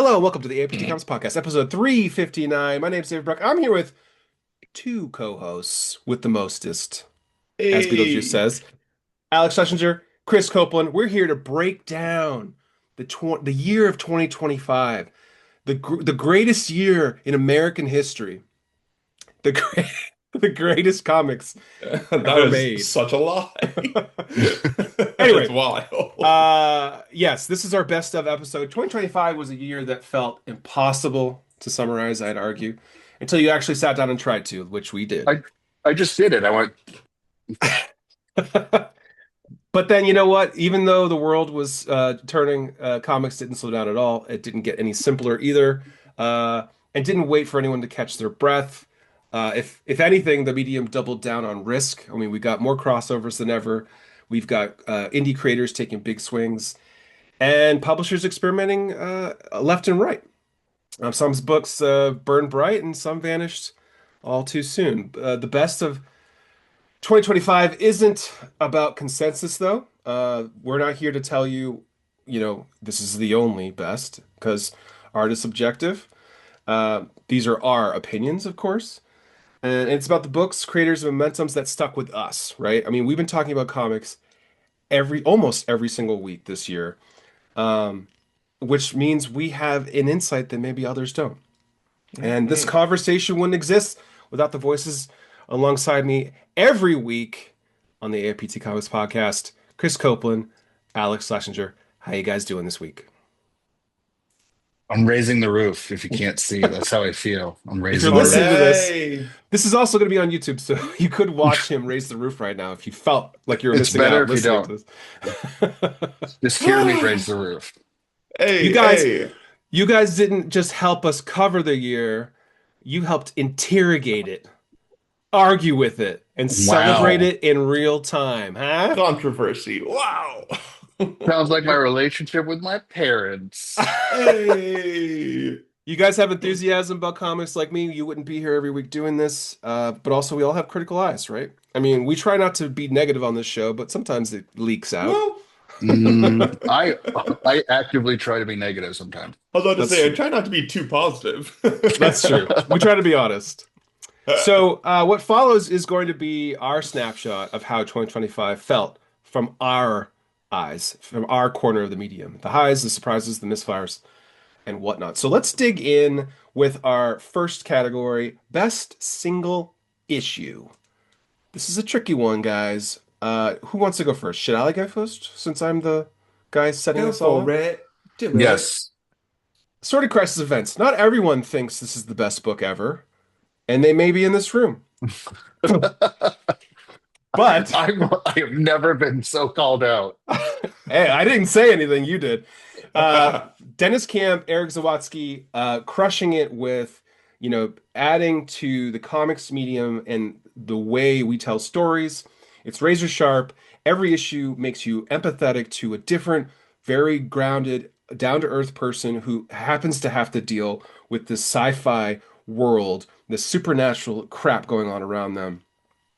Hello, and welcome to the APT Comics Podcast, episode 359. My name's David Brooke. I'm here with two co-hosts with the mostest, as Beetlejuice Hey, says. Alex Schlesinger, Chris Coplan. We're here to break down the year of 2025, the greatest year in American history, the great, the greatest comics that ever is made. such a lie. That's Anyway, wild. yes, this is our best of episode. 2025 was a year that felt impossible to summarize, I'd argue, until you actually sat down and tried to, which we did. I I just did it. I went, But then you know what? Even though the world was turning, comics didn't slow down at all. It didn't get any simpler either, and didn't wait for anyone to catch their breath. If anything, the medium doubled down on risk. I mean, we got more crossovers than ever. We've got indie creators taking big swings, and publishers experimenting left and right. Some books burned bright, and some vanished all too soon. The best of 2025 isn't about consensus, though. We're not here to tell you, this is the only best, because art is subjective. These are our opinions, of course. And it's about the books, creators, and momentums that stuck with us, right? I mean, we've been talking about comics almost every single week this year, um, which means we have an insight that maybe others don't. And this Mhm. conversation wouldn't exist without the voices alongside me every week on the APT Comics Podcast. Chris Copeland, Alex Schlesinger. How you guys doing this week? I'm raising the roof. If you can't see, that's how I feel. I'm If you're raising the listening to roof. this, Hooray. this is also going to be on YouTube, so you could watch him raise the roof right now if you felt like you were It's missing better out if you listening don't. to this. Just hear me raise the roof. You Hey, guys, hey. you guys didn't just help us cover the year, you helped interrogate it, argue with it, and celebrate Wow. it in real time, huh? Controversy. Wow. Sounds like my relationship with my parents. Hey. You guys have enthusiasm about comics like me, you wouldn't be here every week doing this. But also, we all have critical eyes, right? I mean, we try not to be negative on this show, but sometimes it leaks out. Well, Mm, I actively try to be negative sometimes. I was about to That's say, I true. try not to be too positive. That's true. We try to be honest. So, what follows is going to be our snapshot of how 2025 felt from our eyes, from our corner of the medium. The highs, the surprises, the misfires, and whatnot. So, let's dig in with our first category, Best Single Issue. This is a tricky one, guys. Who wants to go first? Should I go first, since I'm the guy setting Go this all for up? it. Do it. Yes. Sorted Crisis Events. Not everyone thinks this is the best book ever, and they may be in this room. But I have never been so called out. hey, I didn't say anything. You did. Uh, Dennis Camp, Eric Zawadzki, crushing it with, adding to the comics medium and the way we tell stories. It's razor sharp. Every issue makes you empathetic to a different, very grounded, down-to-earth person who happens to have to deal with this sci-fi world, this supernatural crap going on around them.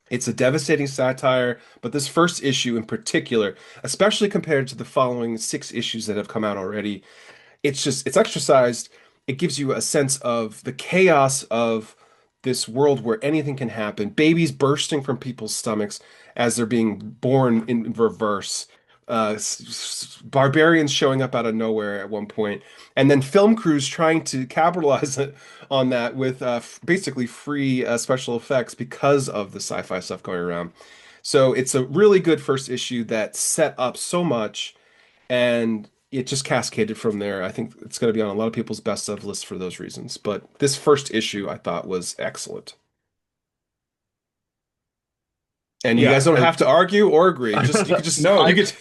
It's a devastating satire, but this first issue in particular, especially compared to the following six issues that have come out already, it's exercised. It gives you a sense of the chaos of this world where anything can happen. Babies bursting from people's stomachs as they're being born in reverse. Barbarians showing up out of nowhere at one point, and then film crews trying to capitalize on that with basically free special effects because of the sci-fi stuff going around. So it's a really good first issue that set up so much, and it just cascaded from there. I think it's going to be on a lot of people's best of lists for those reasons. But this first issue I thought was excellent. And you guys Yeah. don't have to argue or agree. Just you could just you No. could.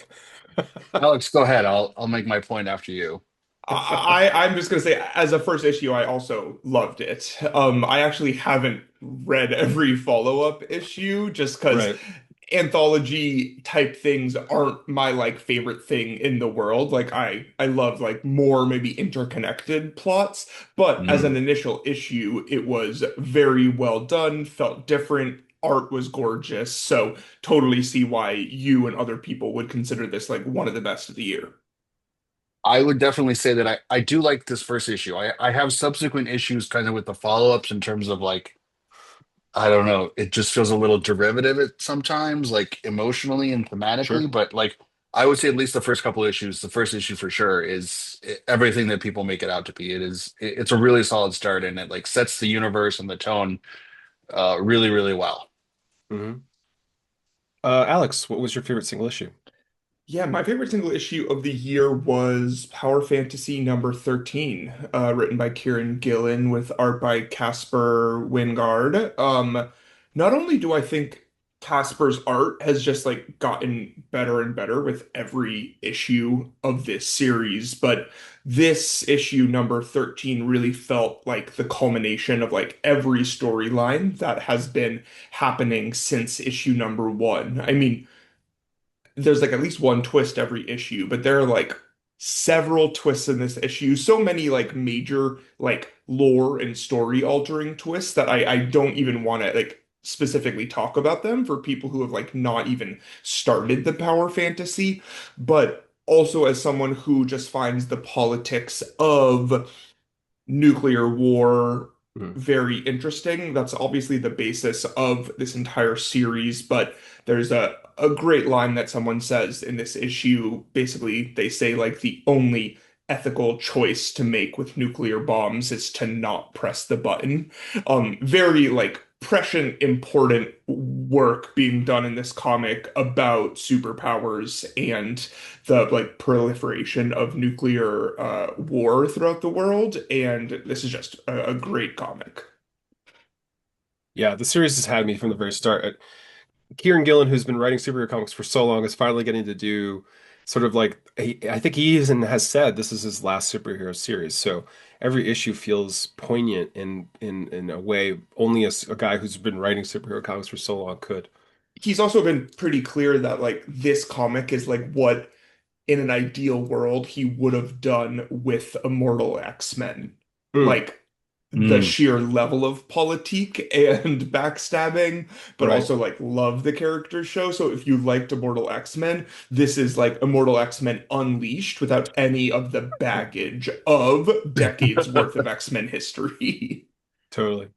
Alex, go ahead. I'll make my point after you. I'm just gonna say, as a first issue, I also loved it. I actually haven't read every follow-up issue just because Right. anthology type things aren't my like favorite thing in the world. Like I love like more maybe interconnected plots, but as Mm. an initial issue, it was very well done, felt different. Art was gorgeous, so totally see why you and other people would consider this like one of the best of the year. I would definitely say that I do like this first issue. I have subsequent issues kind of with the follow-ups in terms of like, I don't know, it just feels a little derivative at sometimes, like emotionally and thematically. Sure. But like I would say at least the first couple issues, the first issue for sure is everything that people make it out to be. It's a really solid start and it like sets the universe and the tone really, really well. Hmm. Alex, what was your favorite single issue? Yeah, my favorite single issue of the year was Power Fantasy number 13, written by Kieran Gillen with art by Casper Wingard. Not only do I think Casper's art has just like gotten better and better with every issue of this series, but this issue number 13 really felt like the culmination of like every storyline that has been happening since issue number one. I mean, there's like at least one twist every issue, but there are like several twists in this issue. So many like major like lore and story altering twists that I don't even want to like specifically talk about them for people who have like not even started the power fantasy, but also as someone who just finds the politics of nuclear war Mhm. very interesting. That's obviously the basis of this entire series, but there's a great line that someone says in this issue. Basically, they say like the only ethical choice to make with nuclear bombs is to not press the button. Very like prescient, important work being done in this comic about superpowers and the like proliferation of nuclear war throughout the world, and this is just a great comic. Yeah, the series has had me from the very start. Kieran Gillen, who's been writing superhero comics for so long, is finally getting to do sort of like I think he even has said this is his last superhero series. So every issue feels poignant in a way only a guy who's been writing superhero comics for so long could. He's also been pretty clear that like this comic is like what in an ideal world he would have done with Immortal X-Men. Mm, Like the Mm. sheer level of politique and backstabbing, but right. also like love the character show. So if you liked Immortal X-Men, this is like Immortal X-Men unleashed without any of the baggage of decades worth of X-Men history. Totally.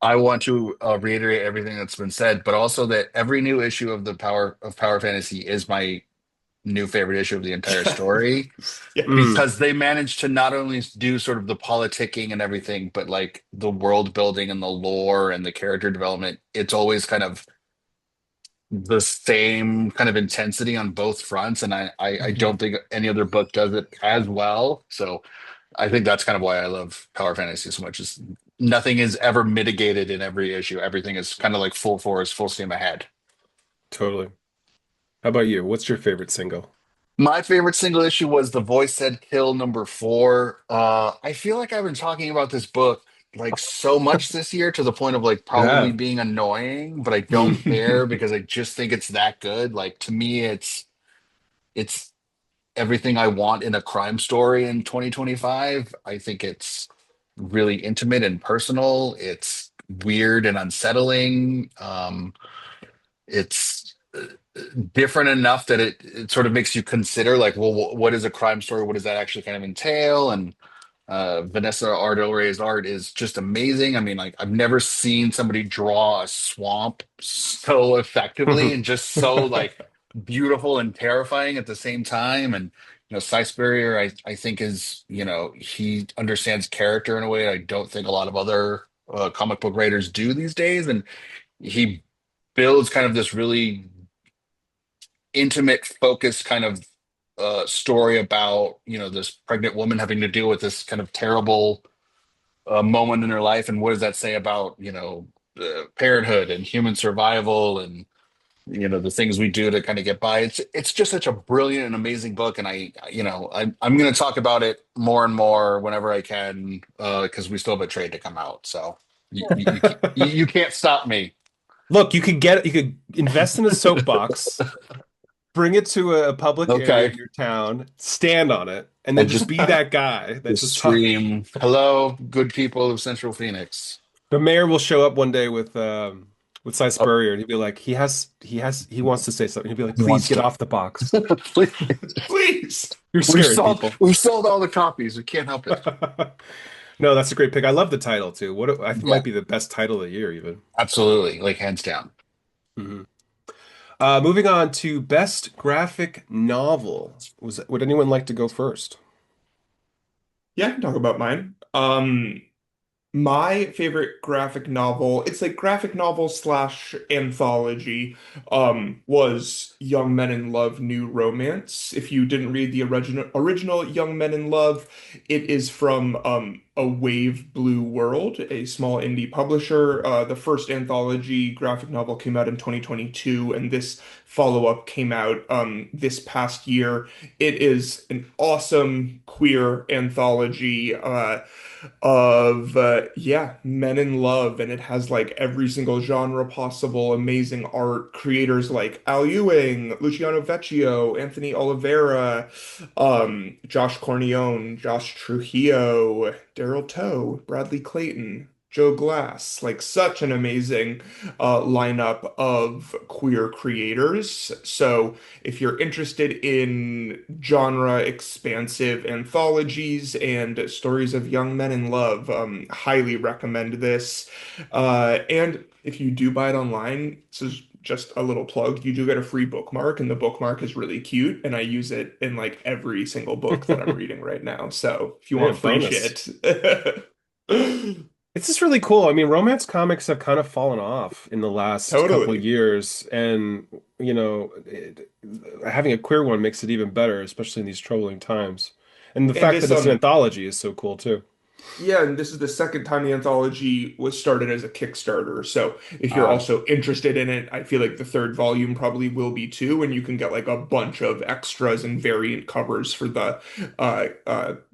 I want to reiterate everything that's been said, but also that every new issue of the Power Fantasy is my new favorite issue of the entire story Mm, Yes. because they managed to not only do sort of the politicking and everything, but like the world building and the lore and the character development. It's always kind of the same kind of intensity on both fronts, and I Mhm. don't think any other book does it as well. So I think that's kind of why I love Power Fantasy so much. Is nothing is ever mitigated in every issue. Everything is kind of like full force, full steam ahead. totally. How about you? What's your favorite single? My favorite single issue was The Voice Said Kill number 4. I feel like I've been talking about this book like so much this year to the point of like probably Yeah. being annoying, but I don't care because I just think it's that good. Like to me, it's everything I want in a crime story in 2025. I think it's really intimate and personal. It's weird and unsettling. It's different enough that it sort of makes you consider like, well, what is a crime story? What does that actually kind of entail? And Vanessa Ardelere's art is just amazing. I mean, like I've never seen somebody draw a swamp so effectively and just so like beautiful and terrifying at the same time. And Cy Spurrier, I think is he understands character in a way I don't think a lot of other comic book writers do these days, and he builds kind of this really intimate, focused kind of story about this pregnant woman having to deal with this kind of terrible moment in her life, and what does that say about parenthood and human survival and the things we do to kind of get by. It's just such a brilliant and amazing book, and I'm going to talk about it more and more whenever I can because we still have a trade to come out. So you can't stop me. Look, you could invest in a soapbox, bring it to a public area Okay. in your town, stand on it, and then And just be that guy that just just talk. scream, "Hello, good people of Central Phoenix." The mayor will show up one day with with Cy Oh, Spurrier, and he'd be like, he wants to say something. He'd be like, he please wants get to. off the box. Please. Please. You're scaring people. We've sold all the copies. We can't help it. No, that's a great pick. I love the title too. I think it Yeah, might be the best title of the year, even. absolutely. Like hands down. Mhm. Moving on to best graphic novel. Would anyone like to go first? Yeah, I can talk about mine. My favorite graphic novel, it's like graphic novel slash anthology, was Young Men in Love, New Romance. If you didn't read the original Young Men in Love, it is from A Wave Blue World, a small indie publisher. The first anthology graphic novel came out in 2022, and this follow-up came out this past year. It is an awesome queer anthology. Of yeah, men in love, and it has like every single genre possible, amazing art, creators like Al Ewing, Luciano Vecchio, Anthony Oliveira, Josh Cornione, Josh Trujillo, Daryl Toe, Bradley Clayton, Joe Glass, like such an amazing lineup of queer creators. So if you're interested in genre expansive anthologies and stories of young men in love, highly recommend this. And if you do buy it online, this is just a little plug, you do get a free bookmark, and the bookmark is really cute, and I use it in like every single book that I'm reading right now. So if you want Man, free bonus. shit, It's just really cool. I mean, romance comics have kind of fallen off in the last couple totally. years, and having a queer one makes it even better, especially in these troubling times. And the And fact this that it's an anthology is so cool too. Yeah, and this is the second time the anthology was started as a Kickstarter. So if you're Ah, also interested in it, I feel like the third volume probably will be too, and you can get like a bunch of extras and variant covers for the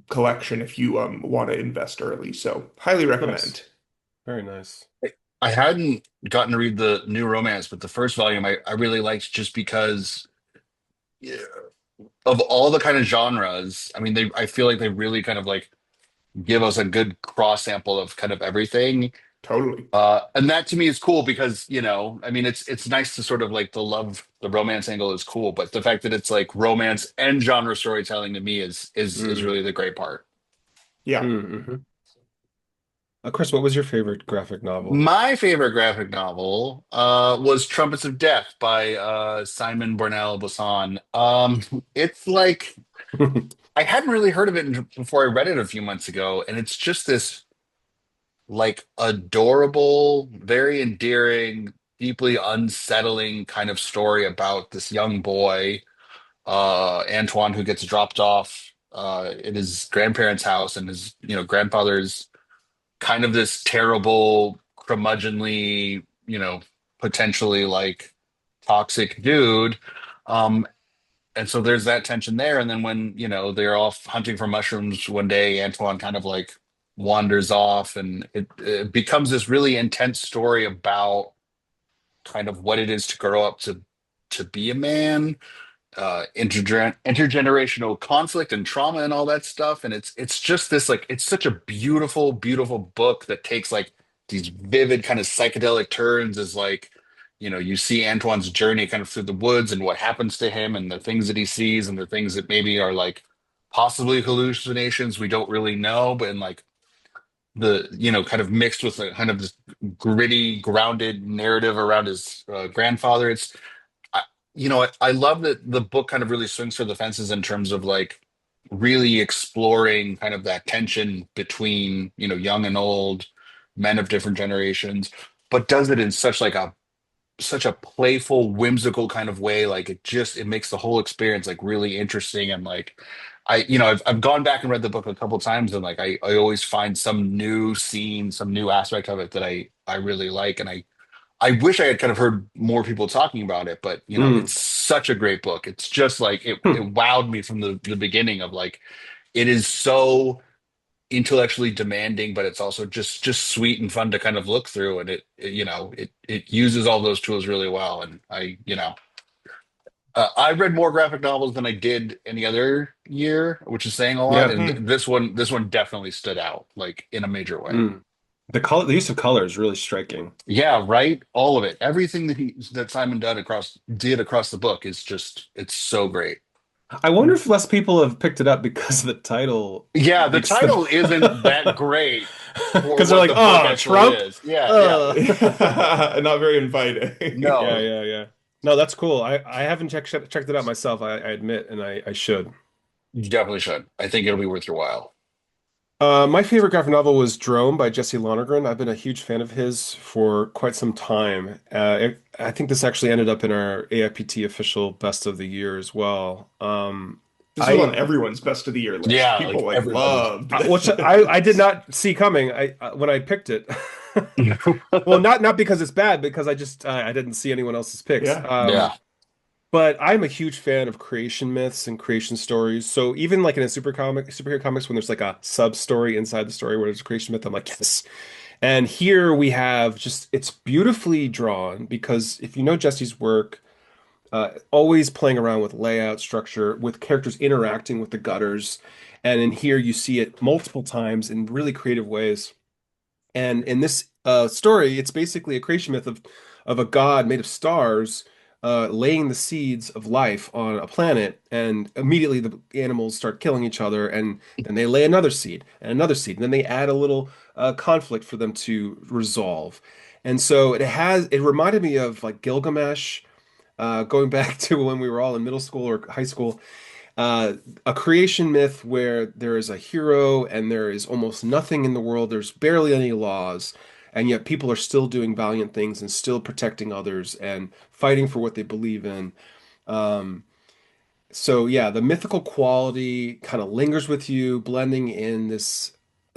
collection if you want to invest early. So highly nice. recommend. Very nice. I hadn't gotten to read the new romance, but the first volume I really liked just because yeah, of all the kind of genres. I mean, I feel like they really kind of like give us a good cross sample of kind of everything. Totally. And that to me is cool because, I mean, it's nice to sort of like the romance angle is cool, but the fact that it's like romance and genre storytelling to me is Mm, really the great part. Yeah. mm-hmm. Chris, what was your favorite graphic novel? My favorite graphic novel was Trumpets of Death by Simon Bornell Bosson. It's like I hadn't really heard of it before I read it a few months ago, and it's just this like adorable, very endearing, deeply unsettling kind of story about this young boy, Antoine, who gets dropped off at his grandparents' house, and his, grandfather's kind of this terrible, curmudgeonly, potentially like toxic dude. Um, and so there's that tension there. And then when, they're off hunting for mushrooms one day, Antoine kind of like wanders off, and it becomes this really intense story about kind of what it is to grow up to be a man, intergenerational conflict and trauma and all that stuff. And it's just this like it's such a beautiful, beautiful book that takes like these vivid kind of psychedelic turns as like, you see Antoine's journey kind of through the woods and what happens to him and the things that he sees and the things that maybe are like possibly hallucinations we don't really know, but in like the kind of mixed with a kind of this gritty grounded narrative around his grandfather. I, I love that the book kind of really swings for the fences in terms of like really exploring kind of that tension between, young and old, men of different generations, but does it in such a playful, whimsical kind of way. Like it makes the whole experience like really interesting. And like I've gone back and read the book a couple times, and like I always find some new scene, some new aspect of it that I really like. And I wish I had kind of heard more people talking about it, but Mm. it's such a great book. It's just like it Hmm. wowed me from the beginning of like it is so intellectually demanding, but it's also just sweet and fun to kind of look through, and it uses all those tools really well. And I read more graphic novels than I did any other year, which is saying a lot. Yeah. And Hmm. this one definitely stood out like in a major way. Mm. The use of color is really striking. Yeah, right. All of it, everything that Simon did across the book is just it's so great. I wonder if less people have picked it up because the title Yeah, the makes them title isn't that great for because they're what like, the book oh, actually Trump. is. Yeah, yeah. Uh. Not very inviting. Yeah, No, yeah, yeah. No, that's cool. I haven't checked it out myself. I admit, and I should. you definitely should. I think it'll be worth your while. My favorite graphic novel was Drone by Jesse Lonergan. I've been a huge fan of his for quite some time. I think this actually ended up in our AIPT official best of the year as well. This was I on everyone's best of the year list. Yeah, People like like everybody. loved which this. I did not see coming. When I picked it. Well, not because it's bad, because I didn't see anyone else's picks. Yeah. Yeah. But I'm a huge fan of creation myths and creation stories. So even like in a superhero comics, when there's like a sub story inside the story where there's a creation myth, I'm like, yes. And here we have just it's beautifully drawn because if you know Jesse's work, always playing around with layout, structure, with characters interacting with the gutters. And in here you see it multiple times in really creative ways. And in this story, it's basically a creation myth of a god made of stars laying the seeds of life on a planet, and immediately the animals start killing each other, and then they lay another seed, and then they add a little conflict for them to resolve. And so it reminded me of like Gilgamesh, going back to when we were all in middle school or high school, uh, a creation myth where there is a hero and there is almost nothing in the world. There's barely any laws, and yet people are still doing valiant things and still protecting others and fighting for what they believe in. Um, so yeah, the mythical quality kind of lingers with you, blending in this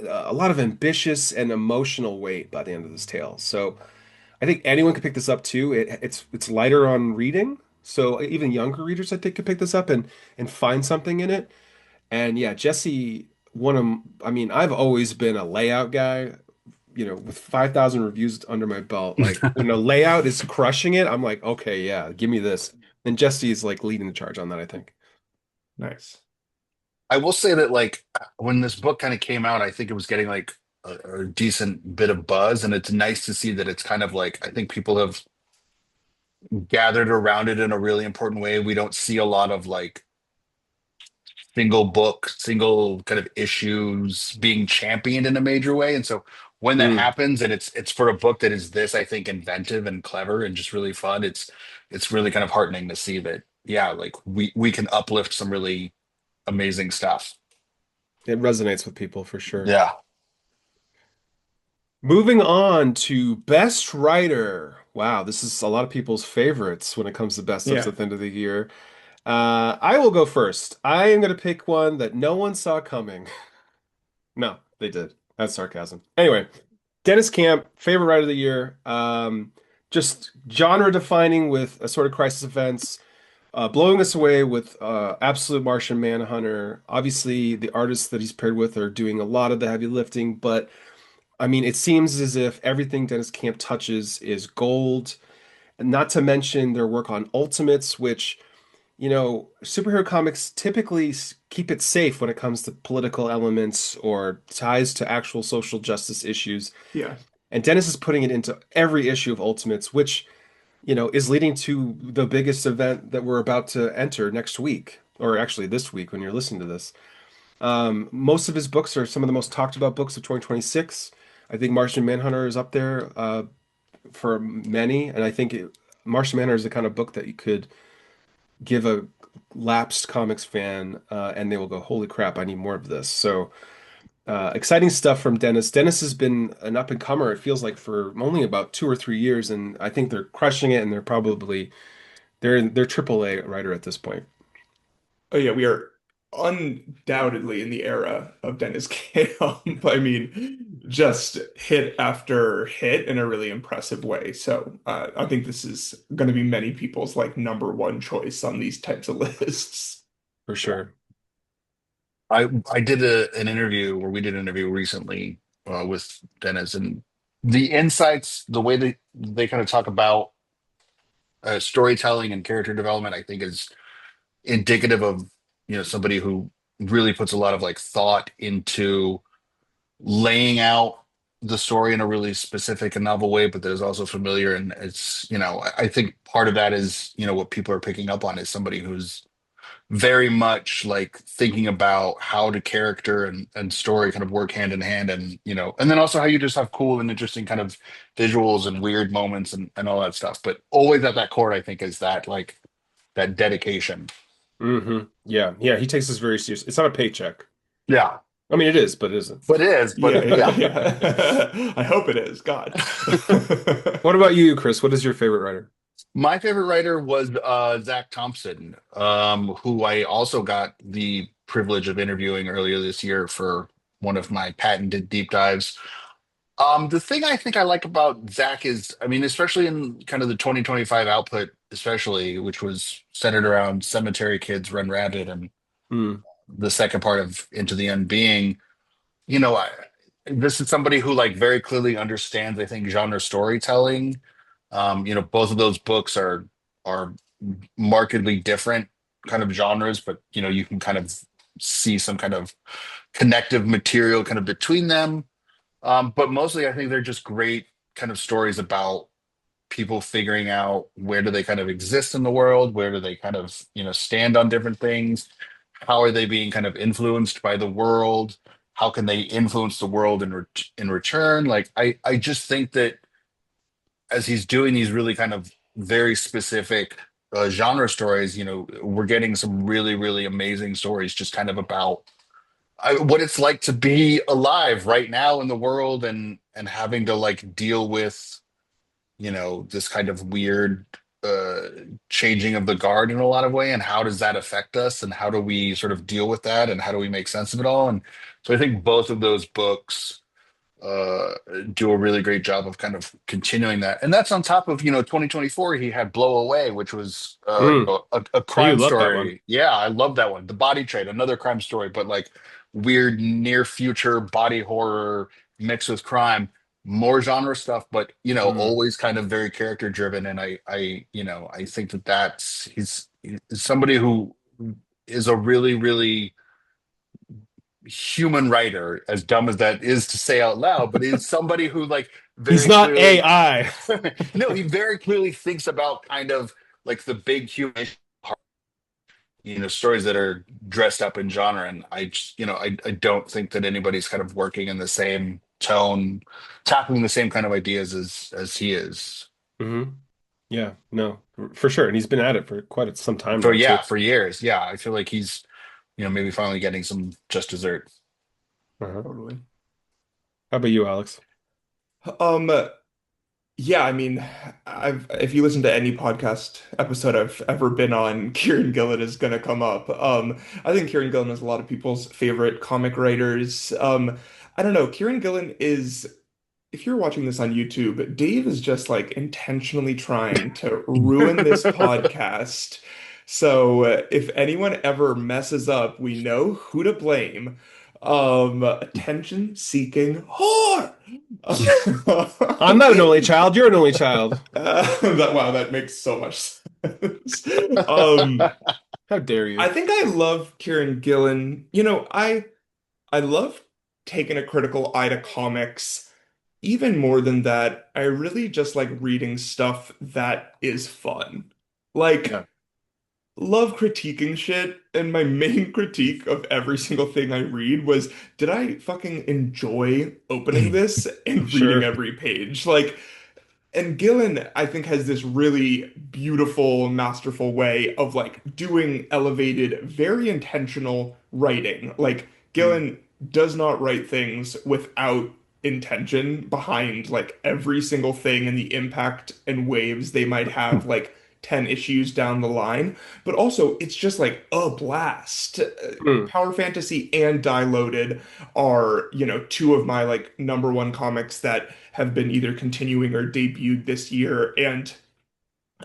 a lot of ambitious and emotional weight by the end of this tale. So I think anyone could pick this up too. It's lighter on reading, so even younger readers I think could pick this up and find something in it. And yeah, Jesse, I mean, I've always been a layout guy, with 5,000 reviews under my belt. Like when a layout is crushing it, I'm like, okay, yeah, give me this. And Jesse is like leading the charge on that, I think. Nice. I will say that like when this book kind of came out, I think it was getting like a decent bit of buzz, and it's nice to see that it's kind of like I think people have gathered around it in a really important way. We don't see a lot of like single book, single kind of issues being championed in a major way. And so when that Mm. happens and it's for a book that is this, I think, inventive and clever and just really fun, it's really kind of heartening to see that, yeah, like we can uplift some really amazing stuff. It resonates with people for sure. Yeah. Moving on to Best Writer. Wow, this is a lot of people's favorites when it comes to best ofs Yeah. at the end of the year. I will go first. I am going to pick one that no one saw coming. No, they did. That's sarcasm. Anyway, Dennis Camp, favorite writer of the year. Just genre defining with assorted crisis events, blowing us away with Absolute Martian Manhunter. Obviously, the artists that he's paired with are doing a lot of the heavy lifting, but I mean, it seems as if everything Dennis Camp touches is gold. Not to mention their work on Ultimates, which superhero comics typically keep it safe when it comes to political elements or ties to actual social justice issues. Yeah. And Dennis is putting it into every issue of Ultimates, which, is leading to the biggest event that we're about to enter next week, or actually this week when you're listening to this. Most of his books are some of the most talked about books of 2026. I think Martian Manhunter is up there for many, and I think Martian Manhunter is the kind of book that you could give a lapsed comics fan, and they will go, "Holy crap, I need more of this." So exciting stuff from Dennis. Dennis has been an up and comer. It feels like for only about 2 or 3 years, and I think they're crushing it. And they're AAA writer at this point Oh yeah, we are undoubtedly in the era of Dennis Camp. I mean, just hit after hit in a really impressive way. So I think this is going to be many people's like number one choice on these types of lists. for sure. I did an interview, or we did an interview recently with Dennis, and the insights, the way they kind of talk about storytelling and character development, I think is indicative of somebody who really puts a lot of like thought into laying out. the story in a really specific and novel way, but that is also familiar. And it's, I think part of that is, what people are picking up on is somebody who's very much like thinking about how the character and story kind of work hand in hand, and and then also how you just have cool and interesting kind of visuals and weird moments and all that stuff. But always at that core, I think, is that like that dedication. Yeah, yeah, he takes this very serious. It's not a paycheck. Yeah. I mean, it is, but it isn't. But it is, Yeah, but yeah, yeah. yeah. I hope it is. God. What about you, Chris? What is your favorite writer? My favorite writer was Zach Thompson, who I also got the privilege of interviewing earlier this year for one of my patented deep dives. The thing I think I like about Zach is, I mean, especially in kind of the 2025 output, especially, which was centered around Cemetery Kids Run Rabbit and Hmm. the second part of Into the Unbeing, I this is somebody who like very clearly understands, I think, genre storytelling. Both of those books are markedly different kind of genres, but you can kind of see some kind of connective material kind of between them. But mostly, I think they're just great kind of stories about people figuring out where do they kind of exist in the world, where do they kind of, stand on different things, how are they being kind of influenced by the world, how can they influence the world in return. Like I just think that as he's doing these really kind of very specific genre stories, we're getting some really, really amazing stories just kind of about what it's like to be alive right now in the world and having to like deal with this kind of weird uh changing of the guard in a lot of way, and how does that affect us, and how do we sort of deal with that, and how do we make sense of it all. And so I think both of those books uh do a really great job of kind of continuing that. And that's on top of 2024 he had Blow Away, which was Mm. a You crime love that one. story. Yeah, I love that one. The Body Trade, another crime story, but like weird near future body horror mixed with crime, more genre stuff, but Mm. always kind of very character driven. And I think that he's somebody who is a really, really human writer, as dumb as that is to say out loud, but he's somebody who like He's very not clearly AI. no, he very clearly thinks about kind of like the big human stories that are dressed up in genre. And I just I don't think that anybody's kind of working in the same tone, tackling the same kind of ideas as he is. Hmm. Yeah, no, for sure. And he's been at it for quite some time For now, too. yeah, for years. Yeah, I feel like he's maybe finally getting some just dessert. Uh-huh. Totally. How about you, Alex? Um, yeah, I mean, if you listen to any podcast episode I've ever been on, Kieran Gillen is gonna come up. I think Kieran Gillen is a lot of people's favorite comic writers. I don't know, Kieran Gillen is, if you're watching this on YouTube, Dave is just like intentionally trying to ruin this podcast. So if anyone ever messes up, we know who to blame. Attention seeking whore. I'm not an only child. You're an only child. Wow, that makes so much sense. Um, How dare I you? think I love Kieran Gillen. I love taking a critical eye to comics. Even more than that, I really just like reading stuff that is fun. Like, Yeah, love critiquing shit, and my main critique of every single thing I read was, did I fucking enjoy opening this and reading sure. every page? Like, and Gillen, I think, has this really beautiful, masterful way of like doing elevated, very intentional writing. Like Mm. Gillen does not write things without intention behind like every single thing and the impact and waves they might have like 10 issues down the line. But also, it's just like a blast. Mm. Power Fantasy and Die Loaded are, two of my like number one comics that have been either continuing or debuted this year. And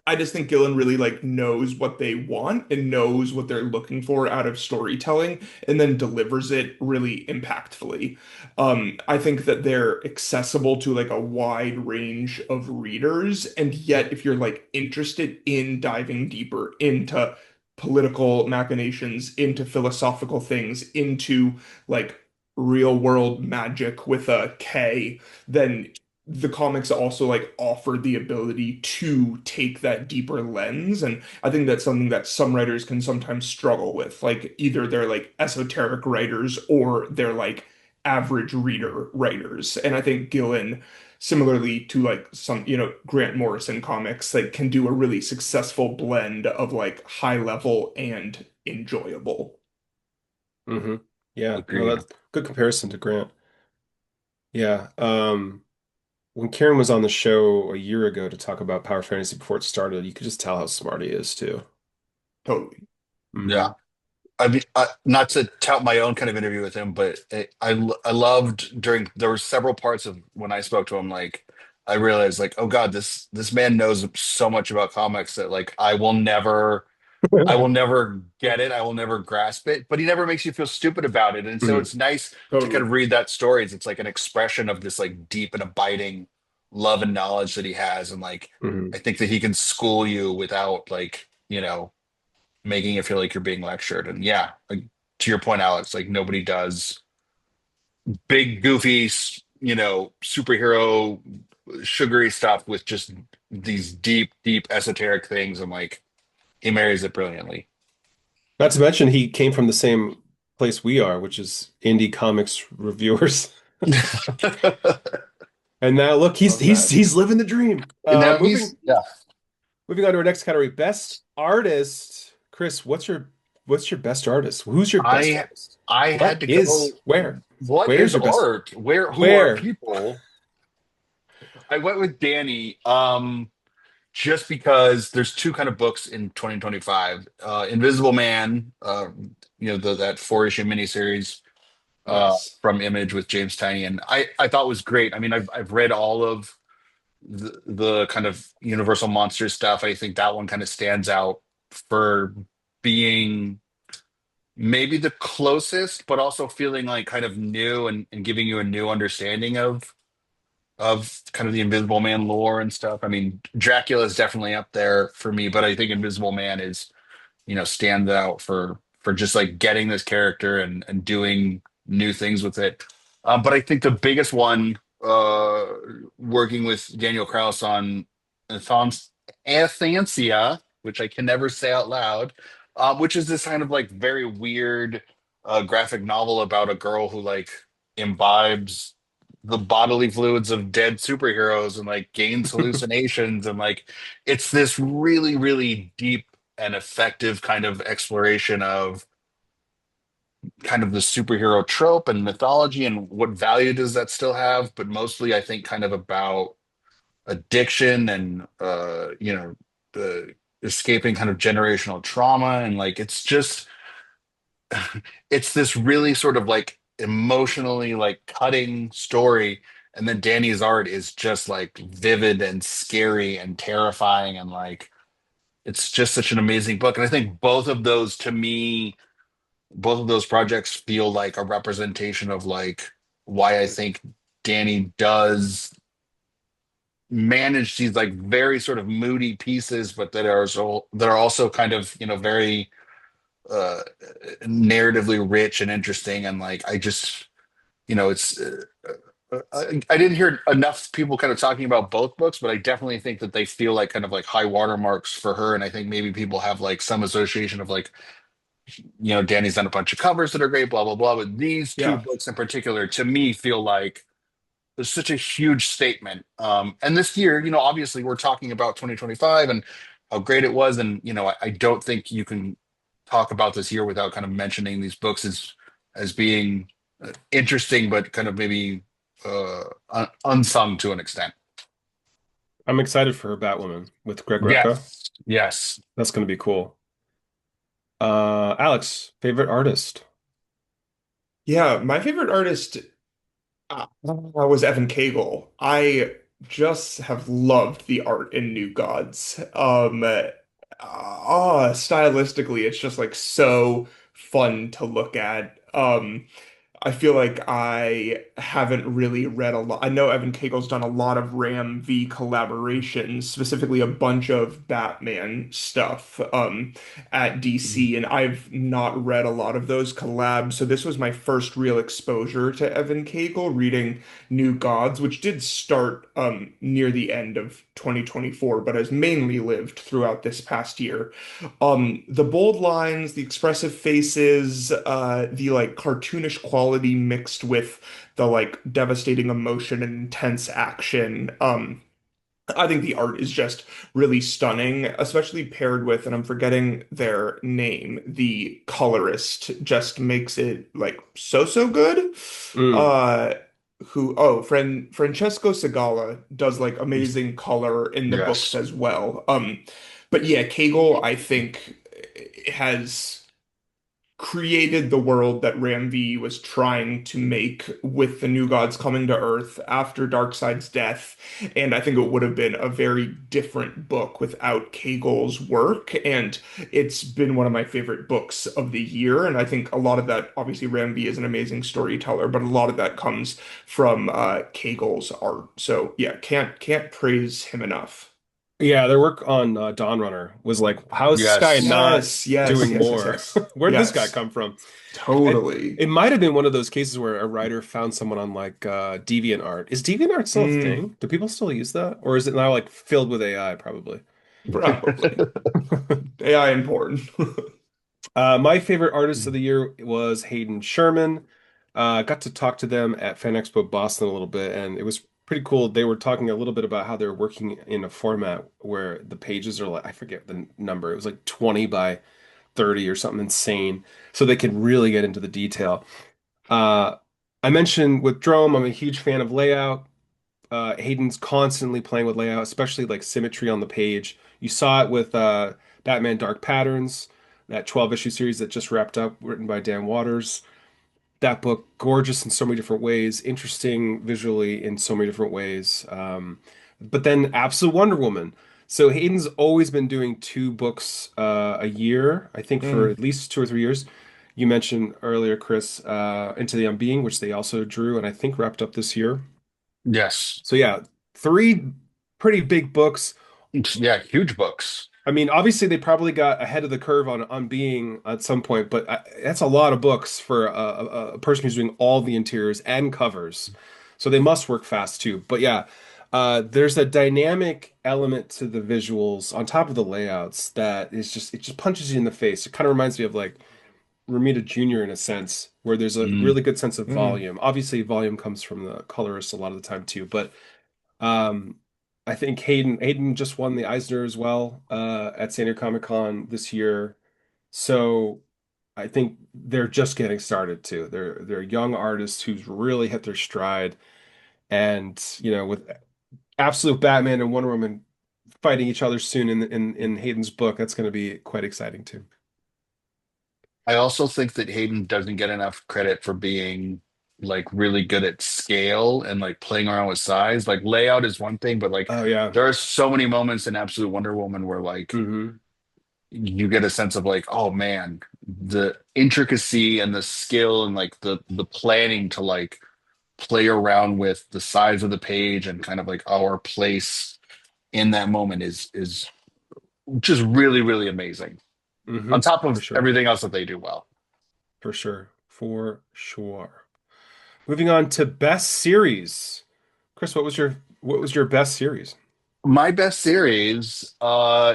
I just think Gillen really like knows what they want and knows what they're looking for out of storytelling and then delivers it really impactfully. I think that they're accessible to like a wide range of readers. And yet, if you're like interested in diving deeper into political machinations, into philosophical things, into like real world magic with a K, then the comics also like offer the ability to take that deeper lens. And I think that's something that some writers can sometimes struggle with. Like either they're like esoteric writers or they're like average reader writers. And I think Gillen, similarly to like some, Grant Morrison comics, like can do a really successful blend of like high level and enjoyable. Hmm. Yeah, no, Agreed. that's good comparison to Grant. Yeah. When Kieran was on the show a year ago to talk about Power Fantasy before it started, you could just tell how smart he is too. Totally. Yeah. Hmm. I mean, not to tout my own kind of interview with him, but I loved during there were several parts of when I spoke to him, like I realized like, oh God, this man knows so much about comics that like I will never get it. I will never grasp it, but he never makes you feel stupid about it. And so Hmm. it's nice to kind Totally. of read that story. It's like an expression of this like deep and abiding love and knowledge that he has. And like, Hmm. I think that he can school you without like, making it feel like you're being lectured. And yeah, like to your point, Alex, like nobody does big, goofy, superhero, sugary stuff with just these deep, deep esoteric things. And like, he marries it brilliantly. Not to mention he came from the same place we are, which is indie comics reviewers. And now look, he's Love he's that. he's living the dream. And now Moving yeah. moving on to our next category, best artist. Chris, what's your best artist? Who's your best I artist? I had What to is go. where? What Where's is your best? art? Who are Where? people? I went with Danny, just because there's two kind of books in 2025. Invisible Man, that four-issue miniseries Nice. from Image with James Tynion, and I thought was great. I mean, I've read all of the kind of Universal Monsters stuff. I think that one kind of stands out for being maybe the closest, but also feeling like kind of new and giving you a new understanding of kind of the Invisible Man lore and stuff. I mean, Dracula is definitely up there for me, but I think Invisible Man is, stands out for just like getting this character and doing new things with it. But I think the biggest one, working with Daniel Kraus on Athons Athansia, which I can never say out loud, which is this kind of like very weird graphic novel about a girl who like imbibes the bodily fluids of dead superheroes and like gains hallucinations and like it's this really really deep and effective kind of exploration of kind of the superhero trope and mythology and what value does that still have, but mostly I think kind of about addiction and the escaping kind of generational trauma and like it's just it's this really sort of like emotionally like cutting story, and then Danny's art is just like vivid and scary and terrifying and like it's just such an amazing book. And I think both of those to me, both of those projects feel like a representation of like why I think Danny does manage these like very sort of moody pieces, but that are also kind of very uh narratively rich and interesting. And like I just it's I didn't hear enough people kind of talking about both books, but I definitely think that they feel like kind of like high watermarks for her. And I think maybe people have like some association of like Danny's done a bunch of covers that are great, blah, blah, blah. But these two Yeah. books in particular, to me, feel like there's such a huge statement. And this year, obviously we're talking about 2025 and how great it was. And, I don't think you can talk about this year without kind of mentioning these books as being interesting, but kind of maybe unsung to an extent. I'm excited for her Batwoman with Greg Rucka. Yes. Yes. That's going to be cool. Alex, favorite artist? Yeah, my favorite artist was Evan Kagel. I just have loved the art in New Gods. Stylistically, it's just like so fun to look at. I feel like I haven't really read a lot. I know Evan Cagle's done a lot of Ram V collaborations, specifically a bunch of Batman stuff at Mhm. DC, and I've not read a lot of those collabs. So this was my first real exposure to Evan Cagle reading New Gods, which did start near the end of 2024, but has mainly lived throughout this past year. The bold lines, the expressive faces, the like cartoonish quality mixed with the like devastating emotion and intense action. I think the art is just really stunning, especially paired with, and I'm forgetting their name, the colorist just makes it like so good. Mm. Uh, Francesco Segala does like amazing color in the books Yes. as well. But yeah, Cagle, I think, has created the world that Ram V was trying to make with the New Gods coming to Earth after Darkseid's death. And I think it would have been a very different book without Cagle's work. And it's been one of my favorite books of the year. And I think a lot of that, obviously, Ram V is an amazing storyteller, but a lot of that comes from Cagle's art. So yeah, can't praise him enough. Yeah, their work on Dawn Runner was like, how is this guy Yes. not Yes, yes, doing yes, yes, more? yes. Where did this guy Yes, come from? It totally. it might have been one of those cases where a writer found someone on like DeviantArt. Is DeviantArt still a Mm, thing? Do people still use that? Or is it now like filled with AI probably? probably. AI important. My favorite artist of the year was Hayden Sherman. Got to talk to them at Fan Expo Boston a little bit, and it was pretty cool. They were talking a little bit about how they're working in a format where the pages are like, I forget the number. It was like 20 by 30 or something insane. So they could really get into the detail. Uh, I mentioned with Drome, I'm a huge fan of layout. Hayden's constantly playing with layout, especially like symmetry on the page. You saw it with Batman Dark Patterns, that 12 issue series that just wrapped up, written by Dan Waters. That book, gorgeous in so many different ways, interesting visually in so many different ways. But then Absolute Wonder Woman. So Hayden's always been doing two books a year, I think for Mm, at least 2 or 3 years. You mentioned earlier, Chris, Into the Unbeing, which they also drew and I think wrapped up this year. Yes. So yeah, three pretty big books. Yeah, huge books. I mean, obviously they probably got ahead of the curve on being at some point, but that's a lot of books for a person who's doing all the interiors and covers. So they must work fast too. But yeah, there's a dynamic element to the visuals on top of the layouts that is just it just punches you in the face. It kind of reminds me of like Romita Jr. in a sense, where there's a Mm. really good sense of mm. volume. Obviously, volume comes from the colorist a lot of the time too, but um, I think Hayden just won the Eisner as well at San Diego Comic-Con this year. So I think they're just getting started too. They're young artists who's really hit their stride. And with absolute Batman and Wonder Woman fighting each other soon in Hayden's book, that's going to be quite exciting too. I also think that Hayden doesn't get enough credit for being like really good at scale and like playing around with size. Like layout is one thing, but like Oh yeah. there are so many moments in Absolute Wonder Woman where like Hmm. you get a sense of like, oh man, the intricacy and the skill and like the planning to like play around with the size of the page and kind of like our place in that moment is just really, really amazing. On top For of sure. everything else that they do well. For sure. For sure. Moving on to best series. Chris, what was your best series? My best series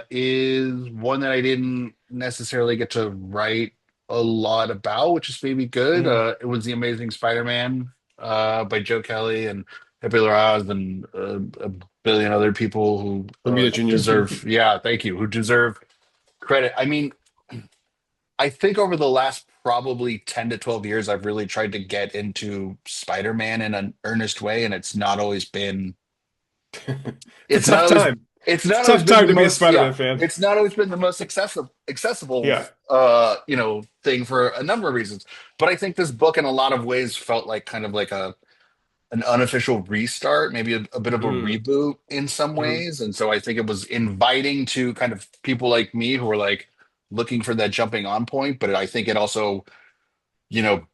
is one that I didn't necessarily get to write a lot about, which is maybe good. Mm. It was The Amazing Spider-Man by Joe Kelly and Pepe Larraz and a billion other people who Romita Jr. deserve, yeah, thank you, who deserve credit. I mean, I think over the last probably 10 to 12 years, I've really tried to get into Spider-Man in an earnest way, and It's a it's not tough always time. it's It's a not always tough been time the to be a most, yeah, Spider-Man fan. it's not always been the most accessible Yeah. thing for a number of reasons. But I think this book in a lot of ways felt like kind of like a an unofficial restart, maybe a bit of a Mm, reboot in some mm, ways. And so I think it was inviting to kind of people like me who were like looking for that jumping on point. But I think it also, you know,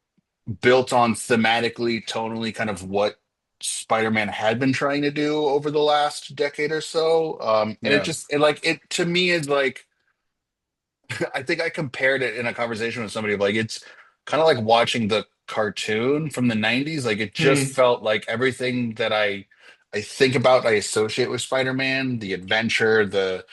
built on thematically, tonally, kind of what Spider-Man had been trying to do over the last decade or so. And Yeah. it to me is like I think I compared it in a conversation with somebody like it's kind of like watching the cartoon from the 90s. Like it just Hmm. felt like everything that I think about, I associate with Spider-Man, the adventure, the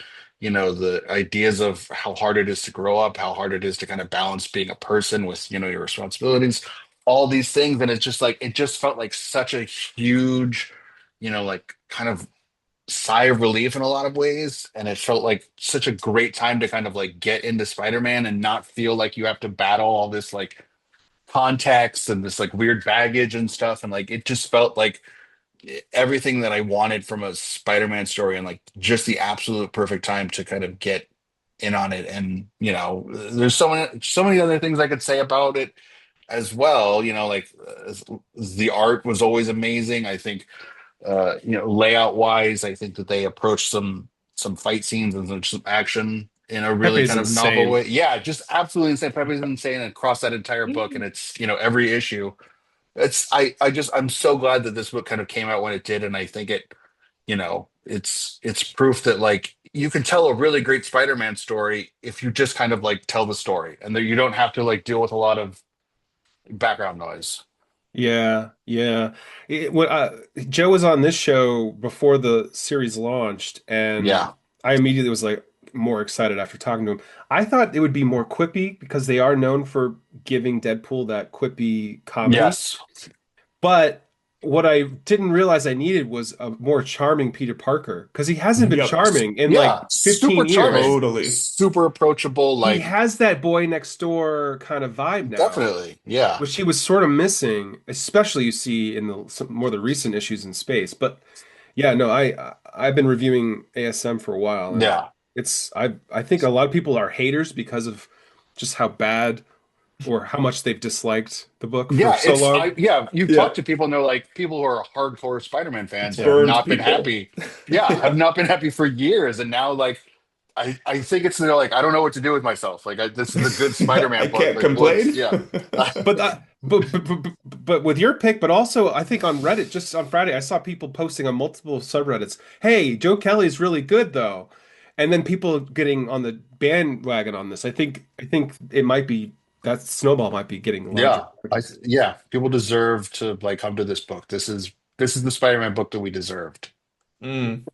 ideas of how hard it is to grow up, how hard it is to kind of balance being a person with, your responsibilities, all these things. And it's just like it just felt like such a huge, like kind of sigh of relief in a lot of ways, and it felt like such a great time to kind of like get into Spider-Man and not feel like you have to battle all this like context and this like weird baggage and stuff, and like it just felt like everything that I wanted from a Spider-Man story, and like just the absolute perfect time to kind of get in on it. And there's so many other things I could say about it as well. Like the art was always amazing. I think layout wise, I think that they approached some fight scenes and some action in a really Pepe's kind of novel insane. way. Yeah, just absolutely insane. Pepe's insane across that entire book, and it's every issue. I'm so glad that this book kind of came out when it did, and I think it's proof that like you can tell a really great Spider-Man story if you just kind of like tell the story, and that you don't have to like deal with a lot of background noise. Yeah, yeah. Joe was on this show before the series launched, and Yeah. I immediately was like more excited after talking to him. I thought it would be more quippy because they are known for giving Deadpool that quippy comedy. Yes. But what I didn't realize I needed was a more charming Peter Parker because he hasn't been Yep. charming in like Yeah. Super 15 years. charming. Totally. Super approachable. He Like has that boy next door kind of vibe now, definitely. Yeah. which he was sort of missing, especially you see in some more of the recent issues in space. But yeah, no, I've been reviewing ASM for a while, and Yeah. I think a lot of people are haters because of just how bad or how much they've disliked the book for Yeah, so long. yeah, you've Yeah. talked to people and they're like people who are hardcore Spider-Man fans have Burned not been people. happy. Yeah, have Yeah. not been happy for years, and now like I think it's they're like I don't know what to do with myself. Like this is a good I Spider-Man book. can't Like what's complain. yeah. But but with your pick, but also I think on Reddit just on Friday I saw people posting on multiple subreddits, "Hey, Joe Kelly's really good though." And then people getting on the bandwagon on this. I think it might be that snowball might be getting larger. Yeah. Yeah, people deserve to like come to this book. This is the Spider-Man book that we deserved. Mm.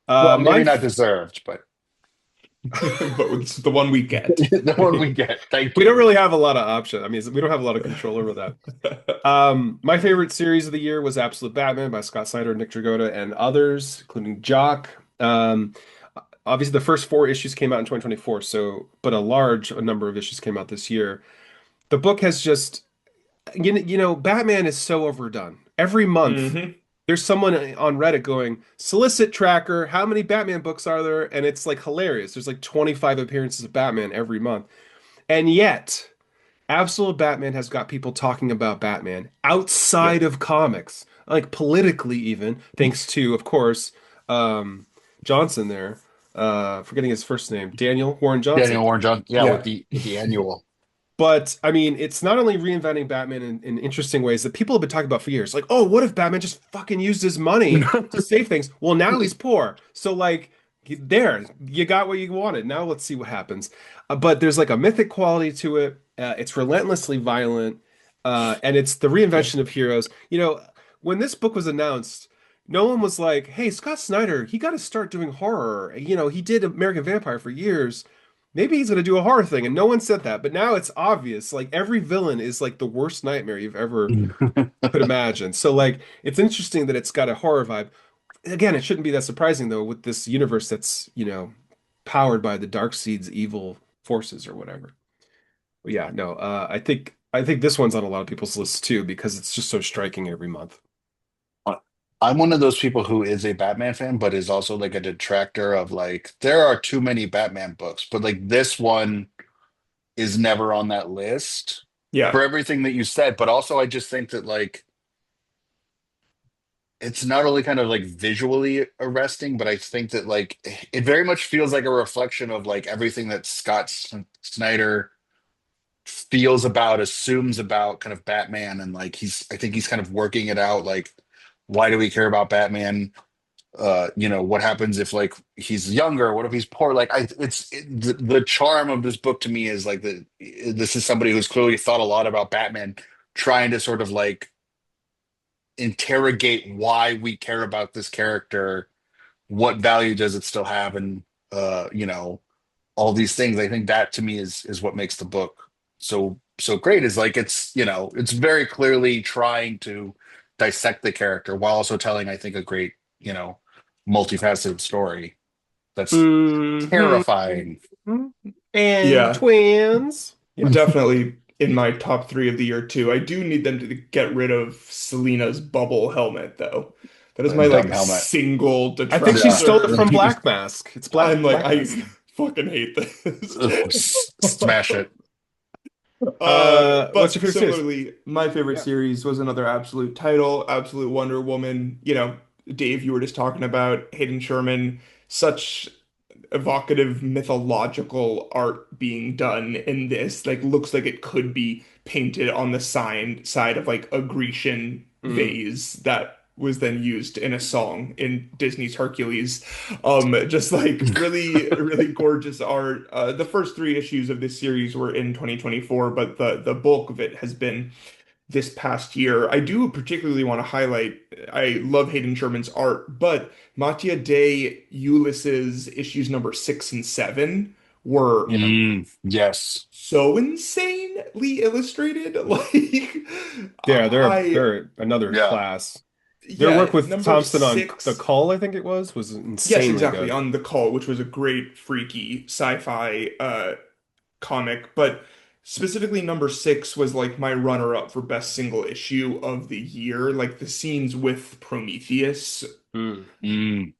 Well, maybe My not deserved, but But it's the one we get. the one we get. Thank we don't you. really have a lot of option. I mean, we don't have a lot of control over that. My favorite series of the year was Absolute Batman by Scott Snyder, Nick Dragotta, and others, including Jock. Obviously, the first four issues came out in 2024, so but a number of issues came out this year. The book has just Batman is so overdone. Every month, Hmm. there's someone on Reddit going, "Solicit tracker, how many Batman books are there?" And it's like hilarious. There's like 25 appearances of Batman every month, and yet. Absolute Batman has got people talking about Batman outside Yep. of comics, like politically even, thanks to, of course, Johnson there. Forgetting his first name, Daniel Warren Johnson. Daniel Warren Johnson. Yeah, with Yeah. the annual. But I mean, it's not only reinventing Batman in interesting ways that people have been talking about for years. Like, oh, what if Batman just fucking used his money to save things? Well, now he's poor. So, like, there, you got what you wanted. Now let's see what happens. But there's like a mythic quality to it. It's relentlessly violent. And it's the Yeah. reinvention of heroes. When this book was announced, no one was like, hey, Scott Snyder, he got to start doing horror. He did American Vampire for years. Maybe he's gonna do a horror thing, and no one said that. But now it's obvious. Like every villain is like the worst nightmare you've ever could imagine. So like it's interesting that it's got a horror vibe. Again, it shouldn't be that surprising though, with this universe that's, powered by the Darkseid's evil forces or whatever. But yeah, no, I think this one's on a lot of people's lists too because it's just so striking every month. I'm one of those people who is a Batman fan, but is also like a detractor of like there are too many Batman books, but like this one is never on that list Yeah. for everything that you said. But also, I just think that like it's not only kind of like visually arresting, but I think that like it very much feels like a reflection of like everything that Scott Snyder feels about, assumes about kind of Batman, and like I think he's kind of working it out. Like, why do we care about Batman? What happens if like he's younger? What if he's poor? Like, the charm of this book to me is like this is somebody who's clearly thought a lot about Batman, trying to sort of like interrogate why we care about this character, what value does it still have, and all these things. I think that to me is what makes the book so great. Is like it's very clearly trying to dissect the character while also telling, I think, a great multifaceted story that's Hmm. terrifying. And Yeah, twins. Yeah. definitely in my top three of the year too. I do need them to get rid of Selena's bubble helmet though. That is The my dumb like helmet. single I think she Yeah. stole it detractor. from Black Mask. It's I'm like, Black I Mask. fucking hate this. Smash it. What's your But favorite series? similarly, my favorite Yeah. series was another absolute title, Absolute Wonder Woman. Dave, you were just talking about Hayden Sherman, such evocative mythological art being done in this. Like, looks like it could be painted on the side of like a Grecian Mm. vase that was then used in a song in Disney's Hercules. Just like really, really gorgeous art. The first three issues of this series were in 2024, but the bulk of it has been this past year. I do particularly want to highlight, I love Hayden Sherman's art, but Mattia de Ulysses issues number 6 and 7 were Yeah. Yes. so insanely illustrated. Like, Yeah, I, they're another Yeah. class. Their yeah, work with number Thompson on The six. Call, I think it was Yes, insanely exactly, good. on The Call, which was a great, freaky sci-fi comic, but specifically number 6 was like my runner-up for best single issue of the year. Like the scenes with Prometheus, Mm. Mm.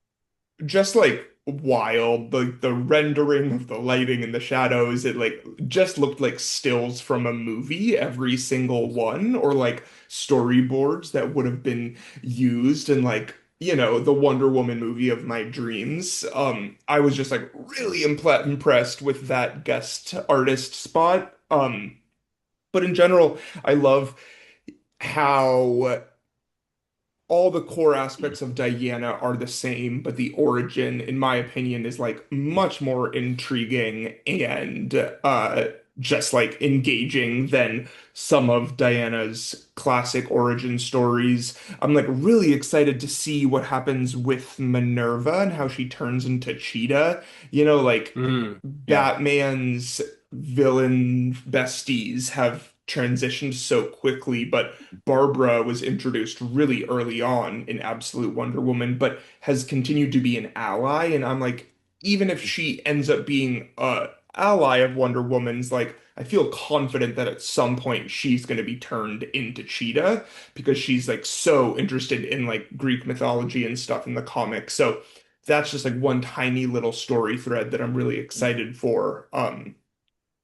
just like wild. Like the rendering of the lighting and the shadows, it like just looked like stills from a movie, every single one, or like storyboards that would have been used in like the Wonder Woman movie of my dreams. I was just like really impressed with that guest artist spot. But in general, I love how all the core aspects of Diana are the same, but the origin, in my opinion, is like much more intriguing and just like engaging than some of Diana's classic origin stories. I'm like really excited to see what happens with Minerva and how she turns into Cheetah. Like Mm. Yeah. Batman's villain besties have transitioned so quickly, but Barbara was introduced really early on in Absolute Wonder Woman, but has continued to be an ally. And I'm like, even if she ends up being a ally of Wonder Woman's, like I feel confident that at some point she's going to be turned into Cheetah because she's like so interested in like Greek mythology and stuff in the comics. So that's just like one tiny little story thread that I'm really excited for.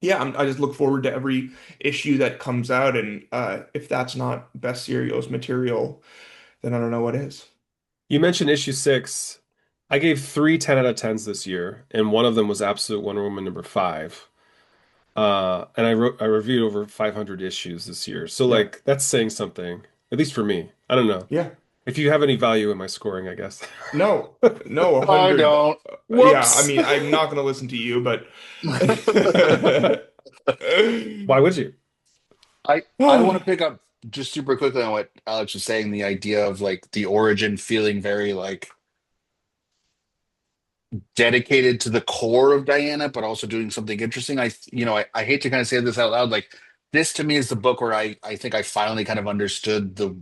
Yeah, I just look forward to every issue that comes out, and if that's not best serials material, then I don't know what is. You mentioned issue 6. I gave three 10 out of 10s this year, and one of them was Absolute Wonder Woman number 5. And I reviewed over 500 issues this year. So Yeah, like that's saying something, at least for me. I don't know. yeah. If you have any value in my scoring, I guess. No, no, I 100. don't. Yeah, I Whoops. mean, I'm not gonna listen to you, but Why would you? I want to pick up just super quickly on what Alex was saying, the idea of like the origin feeling very like dedicated to the core of Diana, but also doing something interesting. I hate to kind of say this out loud. Like this to me is the book where I think I finally kind of understood the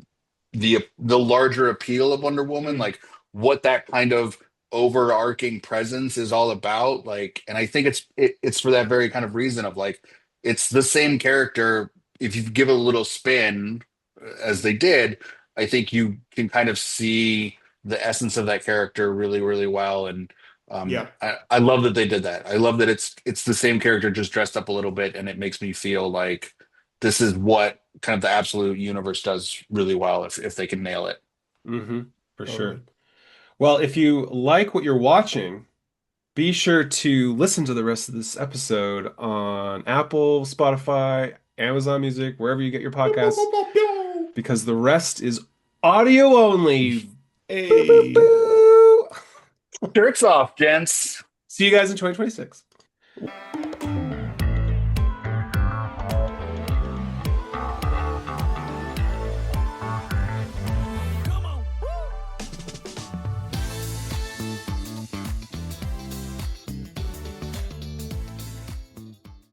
larger appeal of Wonder Woman, Mm, like what that kind of overarching presence is all about. Like, and I think it's for that very kind of reason of like it's the same character. If you give it a little spin, as they did, I think you can kind of see the essence of that character really, really well. And yeah. I love that they did that. I love that it's the same character just dressed up a little bit, and it makes me feel like this is what kind of the absolute universe does really well if they can nail it. Hmm. For sure. Totally. Well, if you like what you're watching, Be sure to listen to the rest of this episode on Apple, Spotify, Amazon Music, wherever you get your podcasts, because the rest is audio only. Boo, boo, Hey. boo. Shirts off, gents. See you guys in 2026.